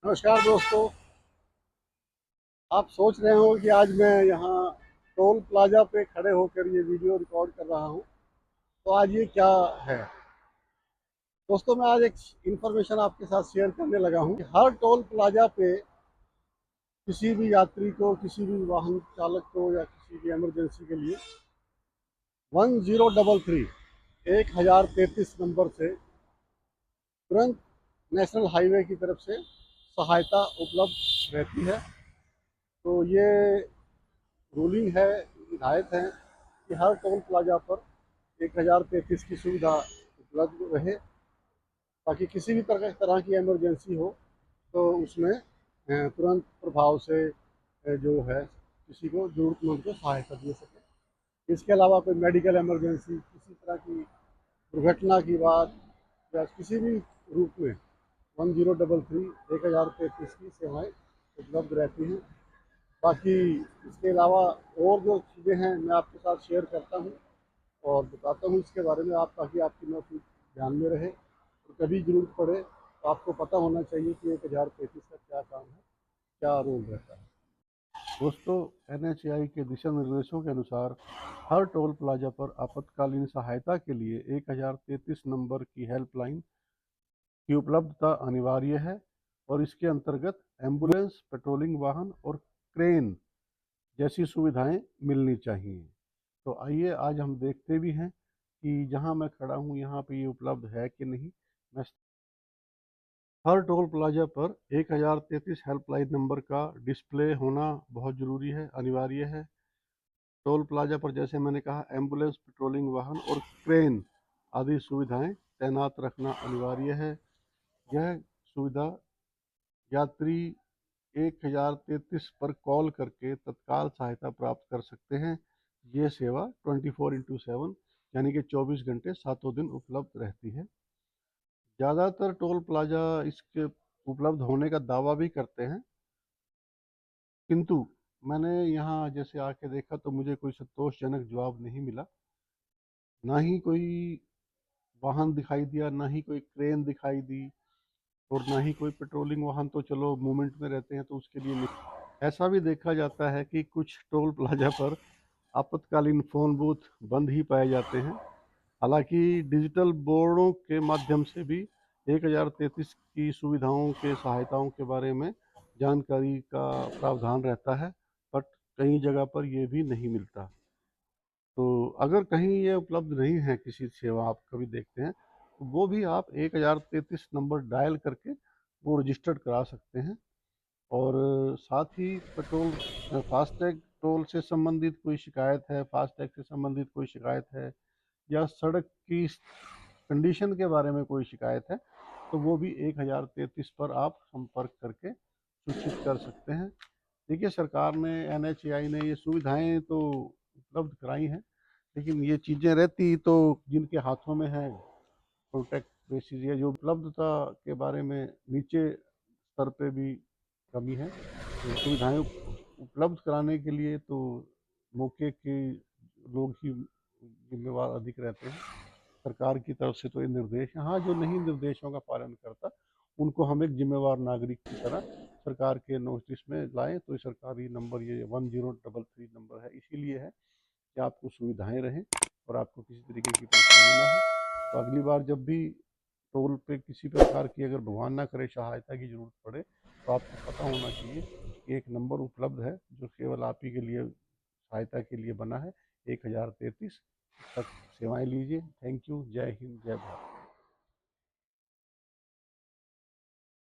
नमस्कार दोस्तों। आप सोच रहे हो कि आज मैं यहाँ टोल प्लाजा पे खड़े होकर ये वीडियो रिकॉर्ड कर रहा हूँ। तो आज ये क्या है दोस्तों, मैं आज एक इन्फॉर्मेशन आपके साथ शेयर करने लगा हूँ कि हर टोल प्लाजा पे किसी भी यात्री को, किसी भी वाहन चालक को या किसी भी इमरजेंसी के लिए 1033 1033 नंबर से तुरंत नेशनल हाईवे की तरफ से सहायता उपलब्ध रहती है। तो ये रूलिंग है, हिदायत है कि हर टोल प्लाजा पर 1033 की सुविधा उपलब्ध रहे, ताकि किसी भी तरह की इमरजेंसी हो तो उसमें तुरंत प्रभाव से जो है किसी को, ज़रूरतमंद को सहायता दे सके। इसके अलावा कोई मेडिकल इमरजेंसी, किसी तरह की दुर्घटना की बात या किसी भी रूप में 1033 1033 की सेवाएं उपलब्ध रहती हैं। बाकी इसके अलावा और जो चीज़ें हैं मैं आपके साथ शेयर करता हूँ और बताता हूँ इसके बारे में, आप ताकि आपकी नौकरी ध्यान में रहे और कभी ज़रूरत पड़े तो आपको पता होना चाहिए कि 1033 का क्या काम है, क्या रोल रहता है। दोस्तों, NHAI के दिशा निर्देशों के अनुसार हर टोल प्लाजा पर आपातकालीन सहायता के लिए 1033 नंबर की हेल्पलाइन की उपलब्धता अनिवार्य है और इसके अंतर्गत एम्बुलेंस, पेट्रोलिंग वाहन और क्रेन जैसी सुविधाएं मिलनी चाहिए। तो आइए आज हम देखते भी हैं कि जहां मैं खड़ा हूं यहाँ पे ये उपलब्ध है कि नहीं। मैं हर टोल प्लाजा पर 1033 हेल्पलाइन नंबर का डिस्प्ले होना बहुत ज़रूरी है, अनिवार्य है। टोल प्लाजा पर जैसे मैंने कहा, एम्बुलेंस, पेट्रोलिंग वाहन और क्रेन आदि सुविधाएं तैनात रखना अनिवार्य है। यह सुविधा यात्री 1033 पर कॉल करके तत्काल सहायता प्राप्त कर सकते हैं। ये सेवा 24x7 यानी कि 24 घंटे सातों दिन उपलब्ध रहती है। ज़्यादातर टोल प्लाजा इसके उपलब्ध होने का दावा भी करते हैं, किंतु मैंने यहाँ जैसे आके देखा तो मुझे कोई संतोषजनक जवाब नहीं मिला। ना ही कोई वाहन दिखाई दिया, ना ही कोई क्रेन दिखाई दी और ना ही कोई पेट्रोलिंग वाहन। तो चलो मूवमेंट में रहते हैं तो उसके लिए नहीं। ऐसा भी देखा जाता है कि कुछ टोल प्लाजा पर आपातकालीन फ़ोन बूथ बंद ही पाए जाते हैं। हालांकि डिजिटल बोर्डों के माध्यम से भी 1033 की सुविधाओं के सहायताओं के बारे में जानकारी का प्रावधान रहता है, बट कई जगह पर ये भी नहीं मिलता। तो अगर कहीं ये उपलब्ध नहीं है, किसी सेवा आप कभी देखते हैं तो वो भी आप 1033 नंबर डायल करके वो रजिस्टर्ड करा सकते हैं। और साथ ही पेट्रोल, फास्टैग टोल से संबंधित कोई शिकायत है, फास्टैग से संबंधित कोई शिकायत है या सड़क की कंडीशन के बारे में कोई शिकायत है तो वो भी 1033 पर आप संपर्क करके सूचित कर सकते हैं। देखिए, सरकार ने, NHAI ने ये सुविधाएं तो उपलब्ध कराई हैं, लेकिन ये चीज़ें रहती तो जिनके हाथों में है कॉन्ट्रैक्ट बेसिस या जो उपलब्धता के बारे में नीचे स्तर पे भी कमी है। तो सुविधाएं उपलब्ध कराने के लिए तो मौके के लोग ही जिम्मेवार अधिक रहते हैं। सरकार की तरफ से तो ये निर्देश है। हाँ, जो नहीं निर्देशों का पालन करता उनको हम एक जिम्मेवार नागरिक की तरह सरकार के नोटिस में लाएं। तो ये सरकारी नंबर, ये 1033 नंबर है, इसीलिए है कि आपको सुविधाएं रहें और आपको किसी तरीके की परेशानी ना हो। तो अगली बार जब भी टोल पे किसी प्रकार की, अगर भगवान ना करे, सहायता की ज़रूरत पड़े तो आपको पता होना चाहिए कि एक नंबर उपलब्ध है जो केवल आप ही के लिए, सहायता के लिए बना है। 1033 तक सेवाएं लीजिए। Thank you. जय हिंद, जय भारत।